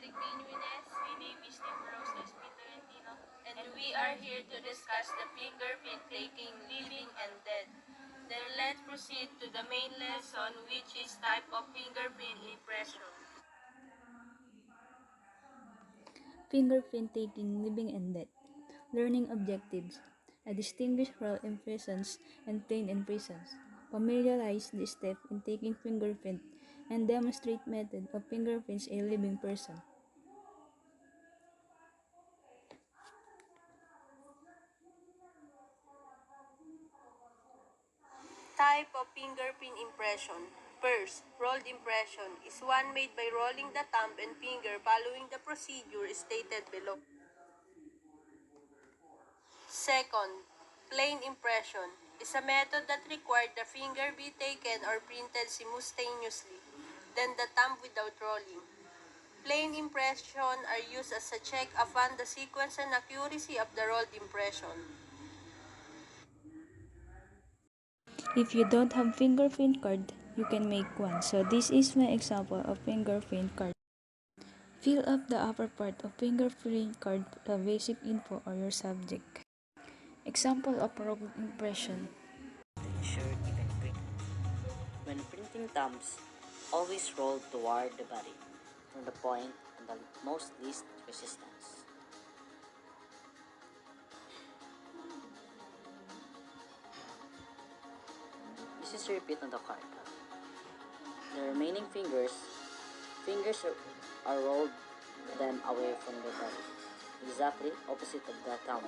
My name is and we are here to discuss the fingerprint taking living and dead. Then let's proceed to the main lesson, which is type of fingerprint impression. Fingerprint taking, living and dead. Learning objectives. Distinguish real impressions and plain impressions. Familiarize the step in taking fingerprint and demonstrate method of fingerprints a living person. Type of fingerprint impression. First, rolled impression is one made by rolling the thumb and finger following the procedure stated below. Second, plain impression is a method that required the finger be taken or printed simultaneously, then the thumb without rolling. Plain impression are used as a check upon the sequence and accuracy of the rolled impression. If you don't have fingerprint card, you can make one. So this is my example of fingerprint card. Fill up the upper part of fingerprint card with the basic info or your subject. Example of rolled impression. Ensure even print. When printing thumbs, always roll toward the body from the point on the most least resistance. This is repeat on the card. The remaining fingers are rolled them away from the body, exactly opposite of the thumb.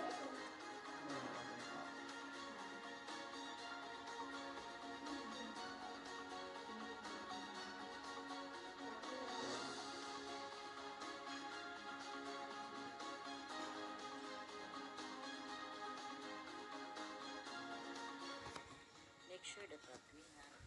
Make sure that the three hands.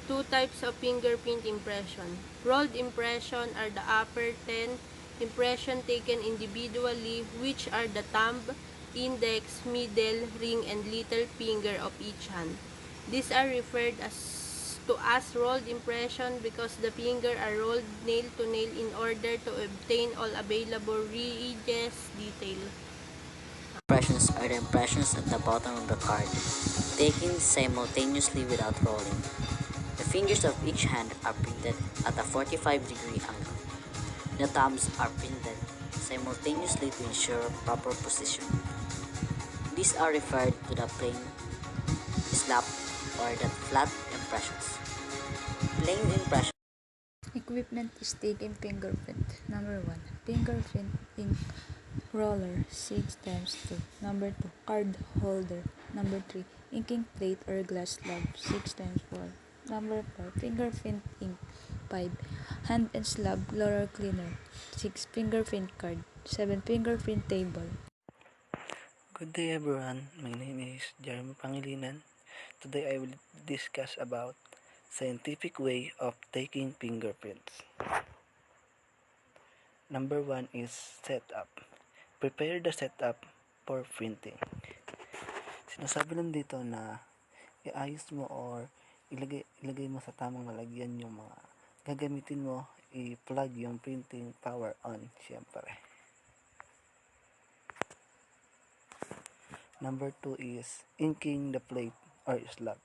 Two types of fingerprint impression. Rolled impression are the upper 10 impression taken individually, which are the thumb, index, middle, ring, and little finger of each hand. These are referred as rolled impression because the finger are rolled nail to nail in order to obtain all available religious detail. Impressions are the impressions at the bottom of the card, taken simultaneously without rolling. The fingers of each hand are printed at a 45-degree angle. The thumbs are printed simultaneously to ensure proper position. These are referred to the plain, slap, or the flat impressions. Plain impression. Equipment is taking fingerprint. Number 1. Fingerprint ink roller 6 times 2. Number 2. Card holder. Number 3. Inking plate or glass slab 6 times 4. Number 4. Fingerprint ink 5. Hand and slab roller cleaner 6. Fingerprint card 7. Fingerprint table. Good day everyone, my name is Jeremy Pangilinan. Today I will discuss about scientific way of taking fingerprints. Number 1 is setup. Prepare the setup for printing. Sinasabi lang dito na iayos mo or ilagay mo sa tamang lalagyan yung mga gagamitin mo, i-plug yung printing power on syempre. Number 2 is inking the plate or slab.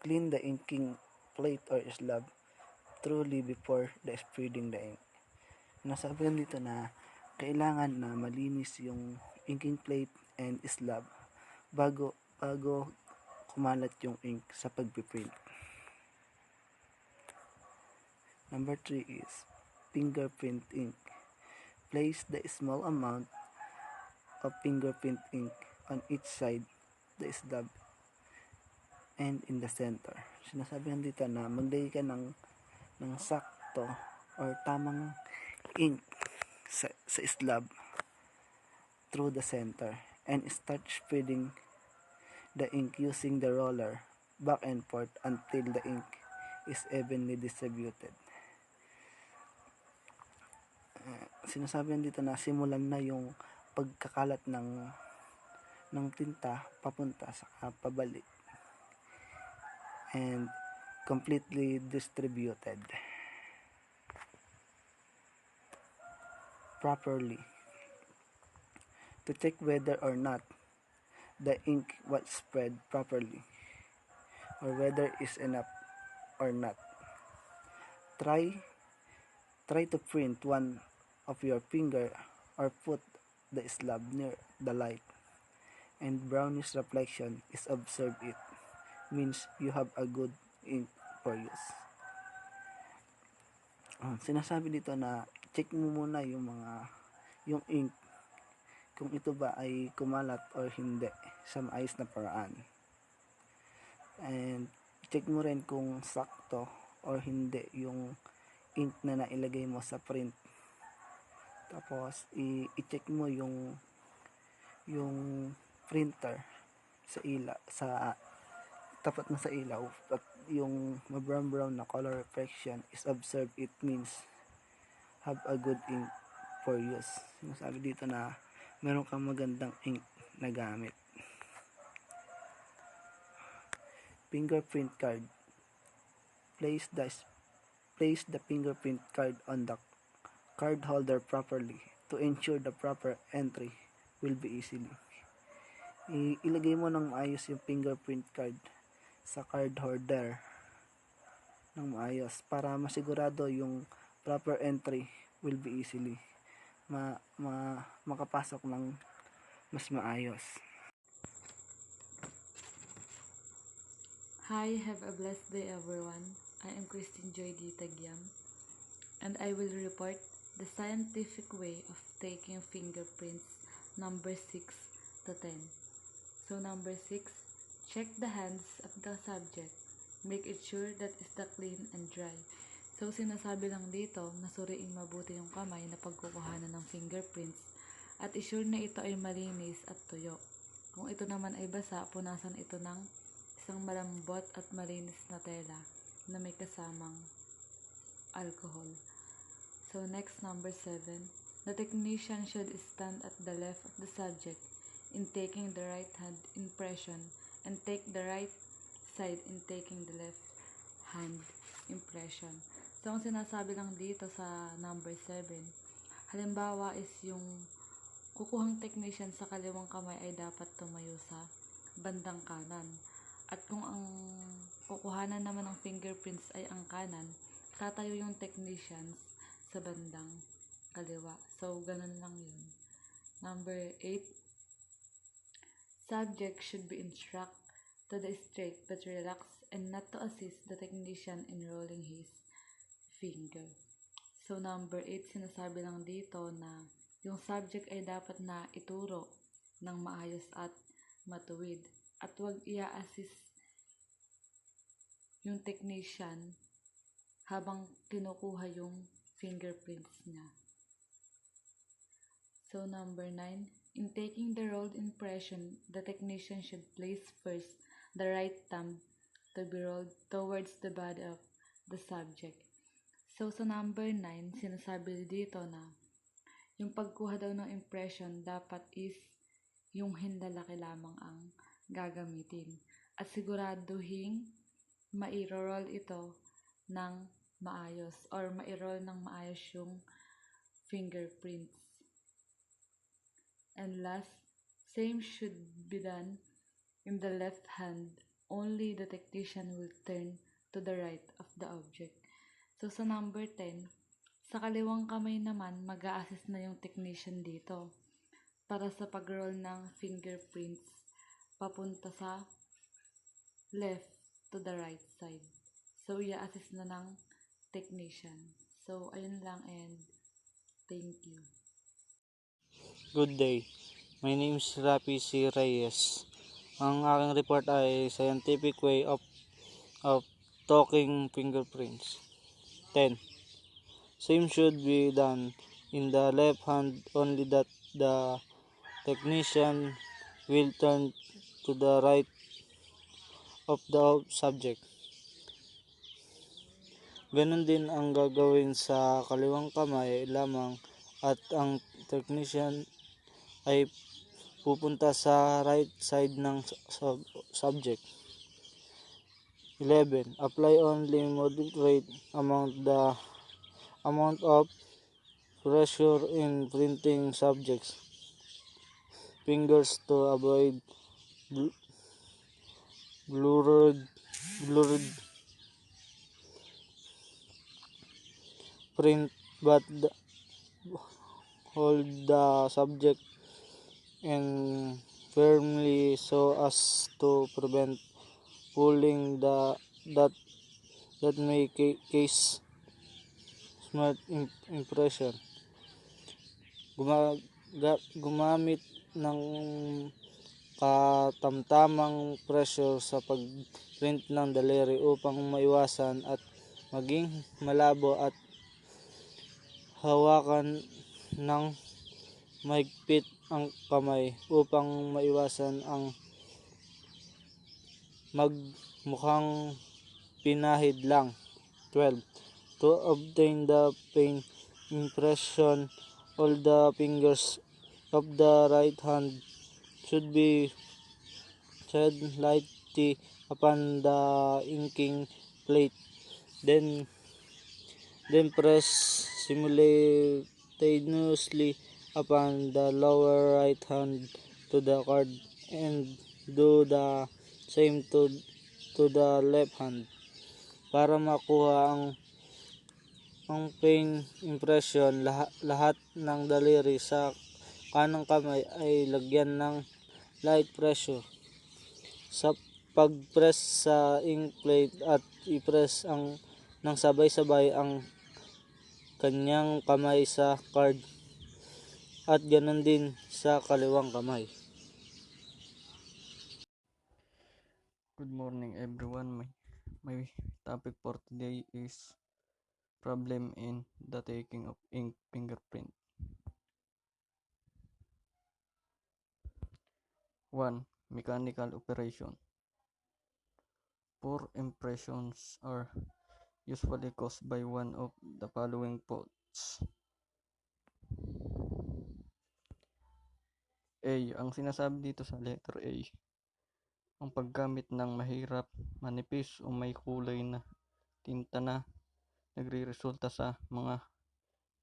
Clean the inking plate or slab thoroughly before the spreading the ink. Nasabihan dito na kailangan na malinis yung inking plate and slab bago kumalat yung ink sa pagpiprint. Number 3 is fingerprint ink. Place the small amount of fingerprint ink on each side, the slab, and in the center. Sinasabihan dito na maglagay ka ng sakto or tamang ink sa slab through the center and start spreading the ink using the roller back and forth until the ink is evenly distributed. Sinasabi dito na simulan na yung pagkakalat ng tinta papunta sa pabalik and completely distributed properly. To check whether or not the ink was spread properly or whether is enough or not, try to print one of your finger or put the slab near the light and brownish reflection is observed. It means you have a good ink for use. Sinasabi dito na check mo muna yung ink kung ito ba ay kumalat or hindi sa maayos na paraan. And check mo rin kung sakto or hindi yung ink na nailagay mo sa print. Tapos i-check mo yung printer sa tapat mo sa ilaw at yung brown na color reflection is observed. It means have a good ink for use. Sinasabi dito na meron kang magandang ink na gamit. Fingerprint card. Place the fingerprint card on the card holder properly to ensure the proper entry will be easily. Ilagay mo ng maayos yung fingerprint card sa card holder ng maayos para masigurado yung proper entry will be easily makapasok ng mas maayos. Hi, have a blessed day everyone. I am Christine Joy D. Tagyam, and I will report the scientific way of taking fingerprints number 6 to 10. So number 6, check the hands of the subject. Make it sure that is the clean and dry. So sinasabi lang dito na suriin mabuti yung kamay na pagkukuhanan ng fingerprints at isure na ito ay malinis at tuyo. Kung ito naman ay basa, punasan ito ng isang malambot at malinis na tela na may kasamang alcohol. So next, number 7, the technician should stand at the left of the subject in taking the right hand impression and take the right side in taking the left hand impression. So ang sinasabi lang dito sa number 7, halimbawa is yung kukuhang technician sa kaliwang kamay ay dapat tumayo sa bandang kanan. At kung ang kukuhanan naman ng fingerprints ay ang kanan, tatayo yung technicians sa bandang kaliwa. So, ganun lang yun. Number 8, subject should be instructed to the straight but relax and not to assist the technician in rolling his finger. So, number 8, sinasabi lang dito na yung subject ay dapat na ituro ng maayos at matuwid. At huwag i-assist yung technician habang kinukuha yung fingerprints niya. So number 9, in taking the rolled impression, the technician should place first the right thumb to be rolled towards the body of the subject. So sa number 9, sinasabi dito na yung pagkuha daw ng impression dapat is yung hindalaki lamang ang gagamitin. At siguraduhin mai-roll ito ng maayos or mai-roll ng maayos yung fingerprints. And last, same should be done in the left hand. Only the technician will turn to the right of the object. So sa number 10, sa kaliwang kamay naman, mag-a-assist na yung technician dito para sa pag-roll ng fingerprints papunta sa left to the right side. So, i-assist na ng technician. So, ayun lang and thank you. Good day. My name is Rapi C. Reyes. Ang aking report ay scientific way of taking fingerprints. 10. Same should be done in the left hand, only that the technician will turn to the right of the subject. Ganon din ang gagawin sa kaliwang kamay lamang at ang technician ay pupunta sa right side ng subject. 11. Apply only moderate amount of pressure in printing subjects fingers to avoid blurred print, but hold the subject and firmly so as to prevent pulling that that may cause smart impression. Gumamit ng katamtamang pressure sa pag-print ng daliri upang maiwasan at maging malabo at hawakan ng mahigpit ang kamay upang maiwasan ang magmukhang pinahid lang. 12. To obtain the paint impression, all the fingers of the right hand should be shed lightly upon the inking plate. Then press simultaneously upon the lower right hand to the card and do the same to the left hand. Para makuha ang paint impression, lahat ng daliri sa kanang kamay ay lagyan ng light pressure sa pag-press sa ink plate at i-press ng sabay-sabay ang kanyang kamay sa card at ganon din sa kaliwang kamay. Good morning everyone. My topic for today is problem in the taking of ink fingerprint. 1. Mechanical operation. Poor impressions are usually caused by one of the following faults. A. Ang sinasabi dito sa letter A, ang paggamit ng mahirap, manipis o may kulay na tinta na nagre-resulta sa mga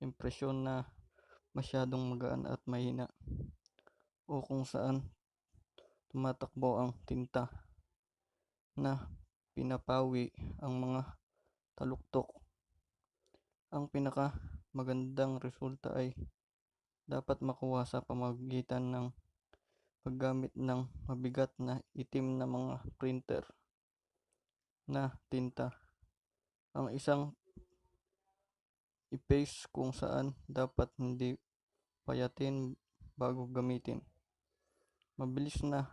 impresyon na masyadong magaan at mahina o kung saan tumatakbo ang tinta na pinapawi ang mga taluktok. Ang pinaka magandang resulta ay dapat makuha sa pamamagitan ng paggamit ng mabigat na itim na mga printer na tinta. Ang isang i-paste kung saan dapat hindi payatin bago gamitin. Mabilis na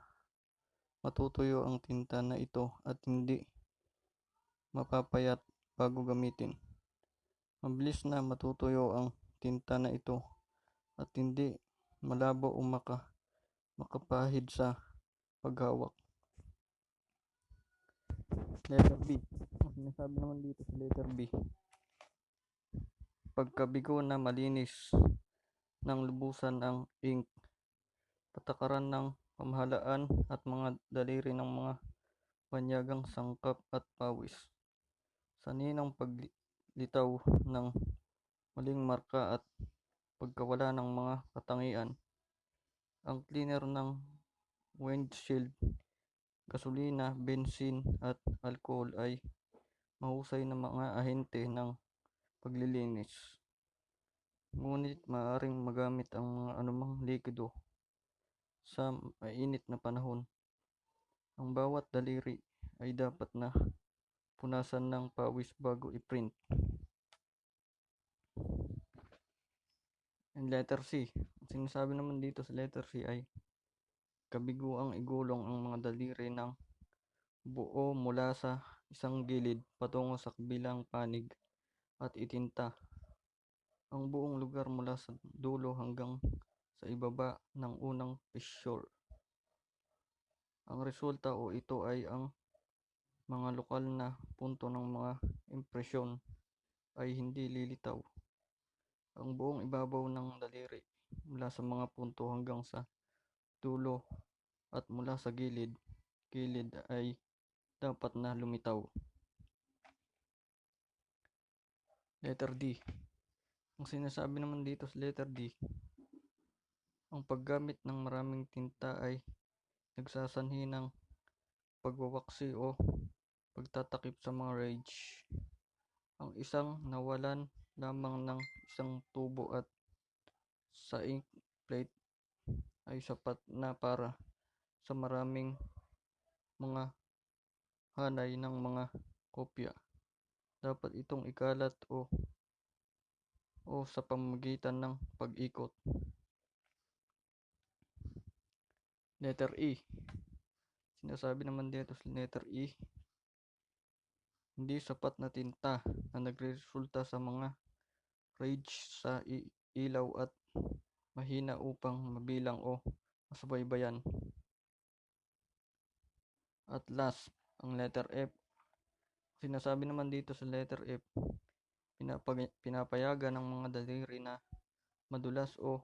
matutuyo ang tinta na ito at hindi mapapayat bago gamitin. Mabilis na matutuyo ang tinta na ito at hindi malabo o makapahid sa paghawak. Letter B. Ang sinasabi naman dito sa letter B, pagkabigo na malinis ng lubusan ang ink, patakaran ng pamahalaan at mga daliri ng mga banyagang sangkap at pawis, saninang paglitaw ng maling marka at pagkawala ng mga katangian. Ang cleaner ng windshield, gasolina, bensin at alcohol ay mahusay na mga ahente ng paglilinis. Ngunit maaaring magamit ang mga anumang likido sa mainit na panahon. Ang bawat daliri ay dapat na punasan ng pawis bago i-print. And letter C. Ang sinasabi naman dito sa letter C ay kabiguang igulong ang mga daliri ng buo mula sa isang gilid patungo sa kabilang panig at itinta ang buong lugar mula sa dulo hanggang sa ibaba ng unang fissure. Ang resulta o ito ay ang mga lokal na punto ng mga impresyon ay hindi lilitaw. Ang buong ibabaw ng daliri mula sa mga punto hanggang sa dulo at mula sa gilid ay dapat na lumitaw. Letter D. Ang sinasabi naman dito sa letter D, ang paggamit ng maraming tinta ay nagsasanhi ng pagwawaksi o pagtatakip sa mga ridge. Ang isang nawalan lamang ng isang tubo at sa ink plate ay sapat na para sa maraming mga hanay ng mga kopya. Dapat itong ikalat o sa pamamagitan ng pag-ikot. Letter E. Sinasabi naman dito sa letter E, hindi sapat na tinta na nagresulta sa mga ridge sa ilaw at mahina upang mabilang o masubaybayan. At last, ang letter F. Sinasabi naman dito sa letter F, pinapayagan ng mga daliri na madulas o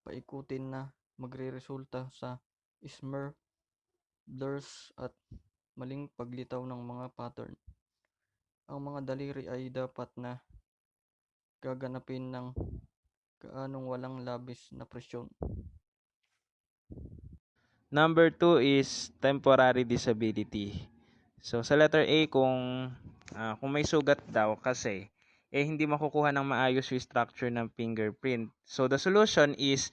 paikutin na magreresulta sa smear, blurs at maling paglitaw ng mga pattern. Ang mga daliri ay dapat na gaganapin ng gaanong walang labis na presyon. Number 2 is temporary disability. So sa letter A, kung may sugat daw kasi hindi makukuha ng maayos yung structure ng fingerprint. So the solution is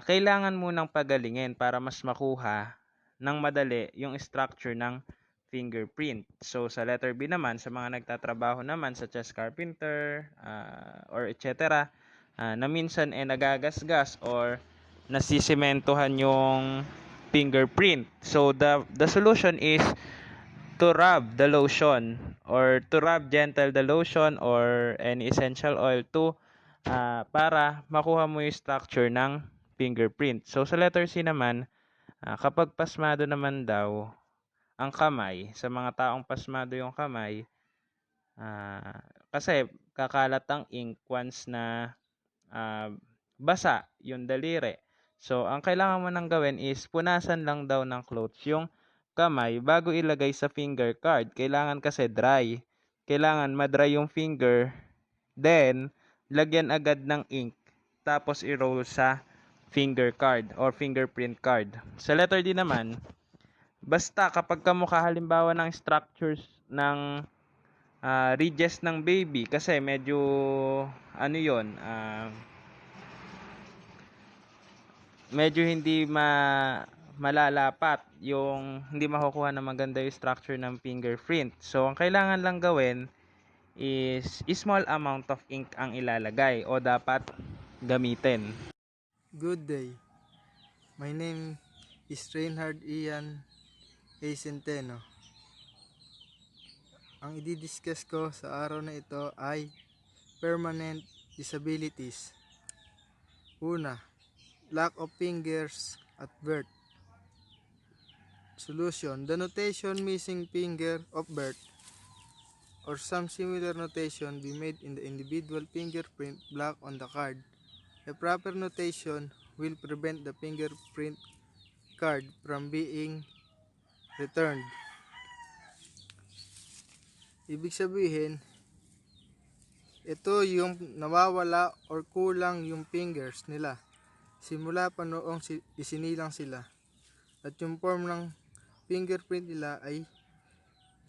kailangan munang pagalingin para mas makuha ng madali yung structure ng fingerprint. So sa letter B naman, sa mga nagtatrabaho naman such as carpenter or etc. Na minsan nagagasgas or nasisimentohan yung fingerprint. So the solution is to rub the lotion or to rub gentle the lotion or any essential oil to para makuha mo yung structure ng fingerprint. So sa letter C naman, kapag pasmado naman daw ang kamay, sa mga taong pasmado yung kamay, kasi kakalat ang ink once na basa yung daliri. So, ang kailangan mo nang gawin is punasan lang daw ng clothes yung kamay bago ilagay sa finger card. Kailangan kasi dry. Kailangan madry yung finger. Then, lagyan agad ng ink. Tapos i-roll sa finger card or fingerprint card. Sa letter D naman, basta kapag kamukha halimbawa ng structures ng ridges ng baby kasi medyo ano yun, medyo hindi malalapat yung hindi makukuha na maganda yung structure ng fingerprint. So, ang kailangan lang gawin is small amount of ink ang ilalagay o dapat gamitin. Good day. My name is Reinhard Ian A. Centeno. Ang i-discuss ko sa araw na ito ay permanent disabilities. Una, lack of fingers at birth. Solution: the notation missing finger of birth or some similar notation be made in the individual fingerprint block on the card. A proper notation will prevent the fingerprint card from being returned. Ibig sabihin, ito yung nawawala or kulang yung fingers nila simula pa noong isinilang sila. At yung form ng fingerprint nila ay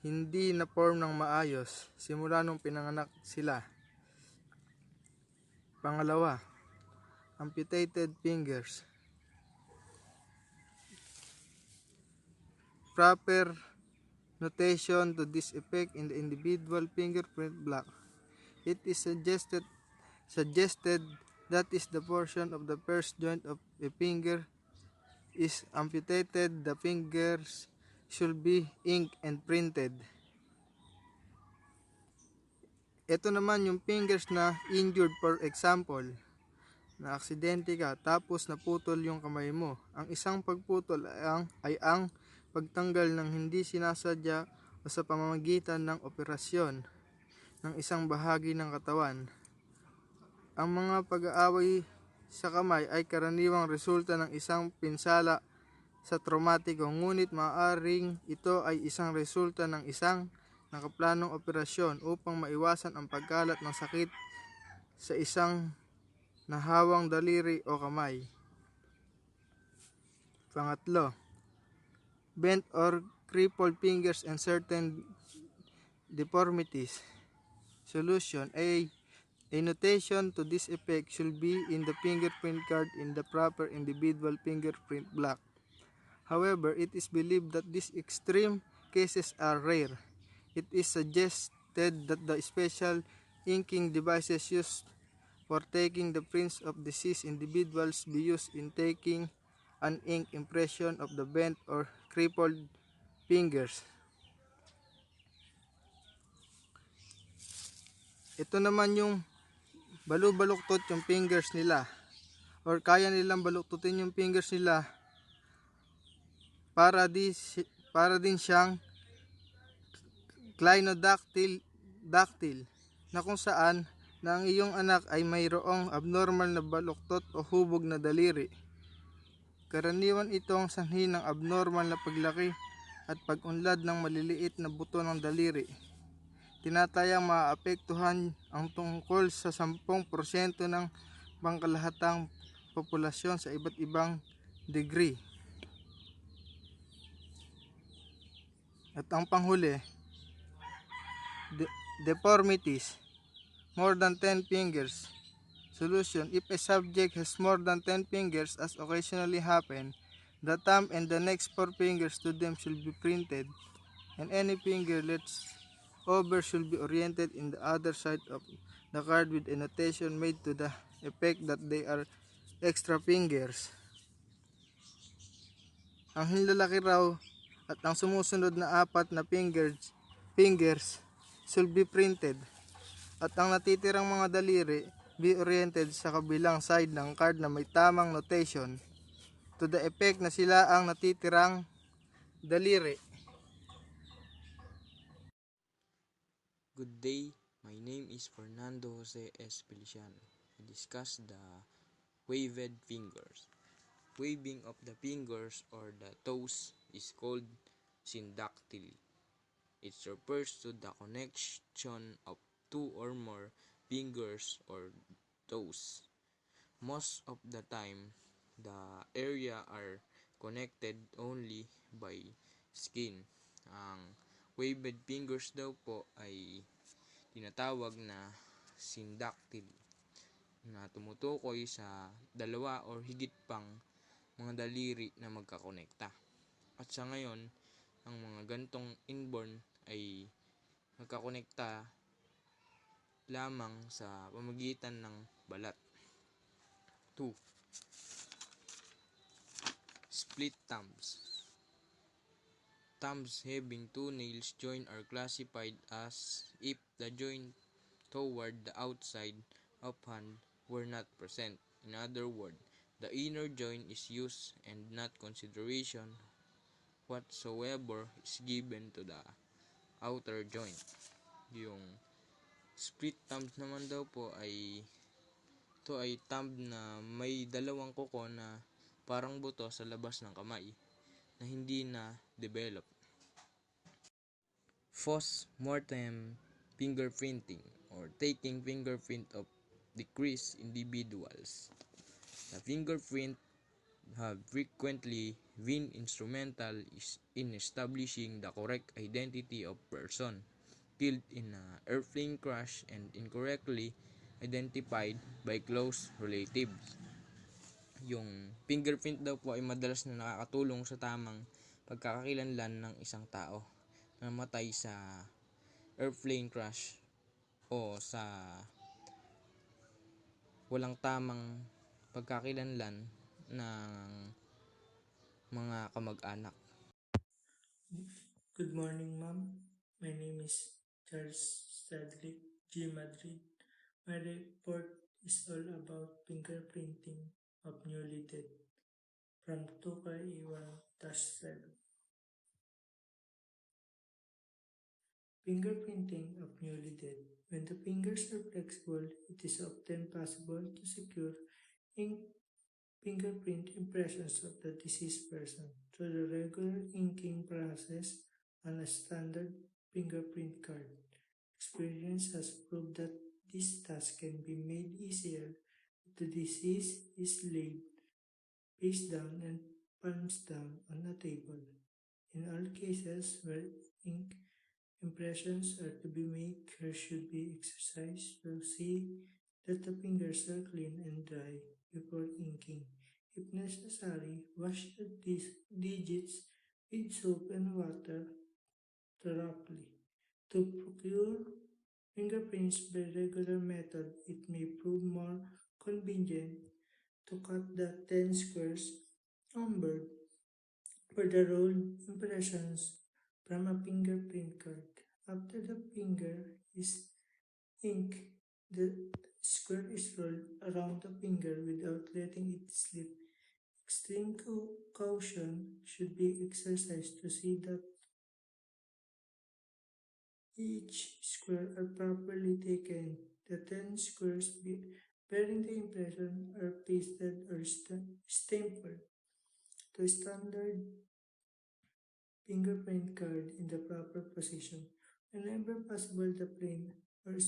hindi na form ng maayos simula nung pinanganak sila. Pangalawa, amputated fingers. Proper notation to this effect in the individual fingerprint block. It is suggested that is the portion of the first joint of a finger is amputated. The fingers should be inked and printed. Ito naman yung fingers na injured, for example, na aksidente ka tapos naputol yung kamay mo. Ang isang pagputol ay ang pagtanggal ng hindi sinasadya o sa pamamagitan ng operasyon. ng isang bahagi ng katawan. Ang mga pag-aaway sa kamay ay karaniwang resulta ng isang pinsala sa traumatiko, ngunit maaaring ito ay isang resulta ng isang nakaplanong operasyon upang maiwasan ang pagkalat ng sakit sa isang nahawang daliri o kamay. Pangatlo, bent or crippled fingers and certain deformities. Solution: A notation to this effect should be in the fingerprint card in the proper individual fingerprint block. However, it is believed that these extreme cases are rare. It is suggested that the special inking devices used for taking the prints of deceased individuals be used in taking an ink impression of the bent or crippled fingers. Ito naman yung balubaluktot yung fingers nila, or kaya nilang baluktutin yung fingers nila para din siyang clinodactyl na kung saan na ang iyong anak ay mayroong abnormal na baluktot o hubog na daliri. Karaniwan itong sanhi ng abnormal na paglaki at pag-unlad ng maliliit na buto ng daliri. Tinatayang maapektuhan ang tungkol sa 10% ng pangkalahatang populasyon sa iba't ibang degree. At ang panghuli, deformities, more than 10 fingers. Solution: if a subject has more than 10 fingers, as occasionally happen, the thumb and the next 4 fingers to them should be printed, and any finger left over should be oriented in the other side of the card with a notation made to the effect that they are extra fingers. Ang hinlalaki raw at ang sumusunod na 4 na fingers should be printed, at ang natitirang mga daliri be oriented sa kabilang side ng card na may tamang notation to the effect na sila ang natitirang daliri. Good day, my name is Fernando Jose S. Feliciano. I discuss the waved fingers. Waving of the fingers or the toes is called syndactyly. It refers to the connection of two or more fingers or toes. Most of the time, the area are connected only by skin. Ang waved fingers daw po ay tinatawag na syndactyly na tumutukoy sa dalawa or higit pang mga daliri na magkakonekta. At sa ngayon, ang mga gantong inborn ay magkakonekta lamang sa pamagitan ng balat. 2. Split thumbs. Thumbs having two nails joined are classified as if the joint toward the outside of hand were not present. In other words, the inner joint is used and not consideration whatsoever is given to the outer joint. Yung split thumbs naman daw po ay ito ay thumb na may dalawang kuko na parang buto sa labas ng kamay na hindi na develop. Post-mortem fingerprinting or taking fingerprint of deceased individuals. The fingerprint have frequently been instrumental in establishing the correct identity of person killed in an airplane crash and incorrectly identified by close relatives. Yung fingerprint daw po ay madalas na nakakatulong sa tamang pagkakakilanlan ng isang tao na namatay sa airplane crash o sa walang tamang pagkakilanlan ng mga kamag-anak. Good morning, ma'am. My name is Charles Stradley G. Madrid. My report is all about fingerprinting of newly dead from Tukay Iwan-7. Fingerprinting of newly dead. When the fingers are flexible, it is often possible to secure ink fingerprint impressions of the deceased person through the regular inking process on a standard fingerprint card. Experience has proved that this task can be made easier if the deceased is laid face down and palms down on a table. In all cases where ink impressions are to be made, care should be exercised to see that the fingers are clean and dry before inking. If necessary, wash the digits with soap and water thoroughly. To procure fingerprints by regular method, it may prove more convenient to cut the 10 squares onward for the rolled impressions from a fingerprint card. After the finger is inked, the square is rolled around the finger without letting it slip. Extreme caution should be exercised to see that each square are properly taken. The 10 squares bearing the impression are pasted or stamped to standard fingerprint card in the proper position. Whenever possible, the plane or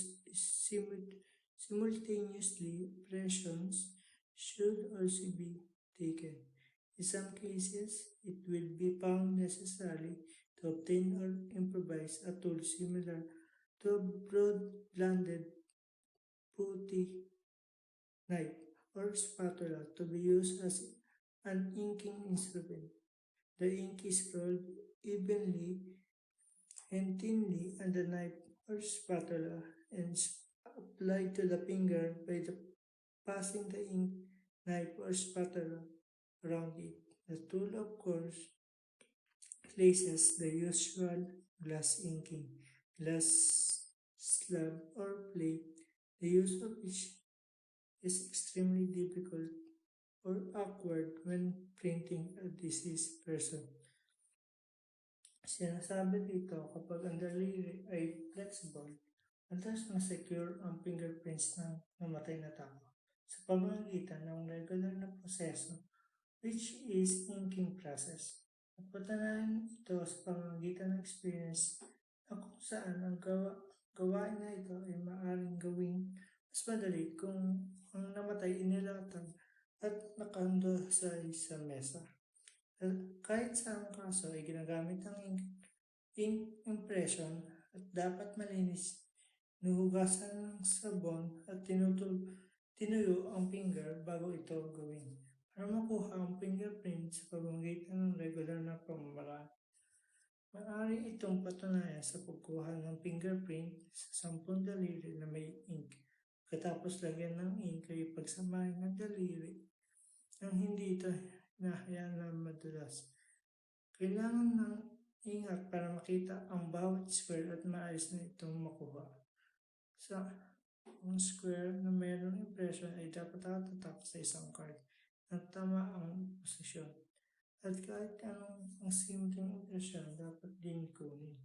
simultaneously pressions should also be taken. In some cases, it will be found necessary to obtain or improvise a tool similar to a broad-bladed putty knife or spatula to be used as an inking instrument. The ink is rolled evenly and thinly on the knife or spatula and applied to the finger by passing the ink knife or spatula around it. The tool, of course, places the usual glass inking, glass slab or plate, the use of which is extremely difficult or awkward when printing a deceased person. Sinasabi dito kapag ang daliri ay flexible, madalas mas secure ang fingerprints ng namatay na tao sa pamamagitan ng regular na proseso which is inking process. Napatunayan ito sa pamamagitan ng experience na kung saan ang gawain na ito ay maaaring gawing mas madali kung ang namatay inilatag at nakahanda sa mesa. Kahit sa ang kaso ay ginagamit ang ink impression at dapat malinis, nuhugasan ng sabon at tinuyo ang finger bago ito gawin para makuha ang fingerprint sa pamamagitan ng regular na pamamaraan. Maaari itong patunayan sa pagkuha ng fingerprint sa 10 daliri na may ink. Pagkatapos lagyan ng ink ay pagsamahin ng daliri nang hindi ito hinahayaan na madulas. Kailangan ng ingat para makita ang bawat square at maayos na itong makuha. Sa ang square na mayroong impression ay dapat nakatatak sa isang card na tama ang posisyon. At kahit anong ang simpleng impresyon dapat din kunin.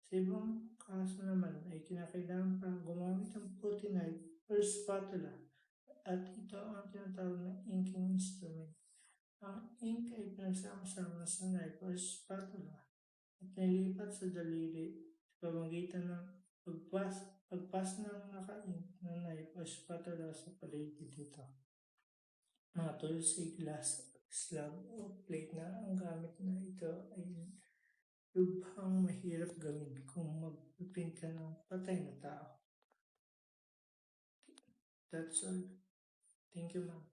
Sa ibang kaso naman ay kinakailangan pa gumamit ng putty knife or spatula at ito ang tinatawag na inking instrument. Ang ink ay pinagsama-sama sa knife or spatula at nilipat sa daliri sa pamamagitan ng pagpas ng naka-ink ng knife or spatula sa paligid dito. Mga tools ay glass slab o plate na ang gamit na ito ay lubhang mahirap gawin kung mag-print ka ng patay na tao. That's all. Thank you, ma'am.